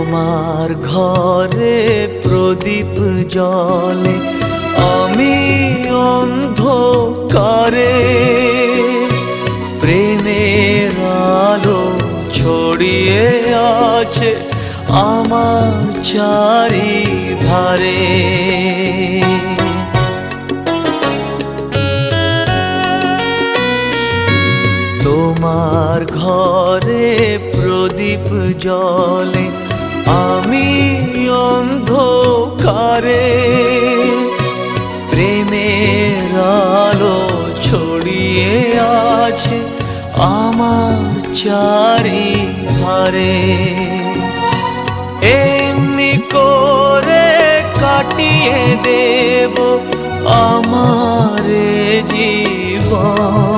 তোমার ঘরে প্রদীপ জ্বলে, আমি অন্ধকারে। প্রেমের আলো ছড়িয়ে আছে আমার চারিধারে। তোমার ঘরে প্রদীপ জ্বলে, আমি অন্ধকারে। প্রেমের আলো ছড়িয়ে আছে আমার চারিধারে। এমনি করে কাটিয়ে দেব আমার জীবন।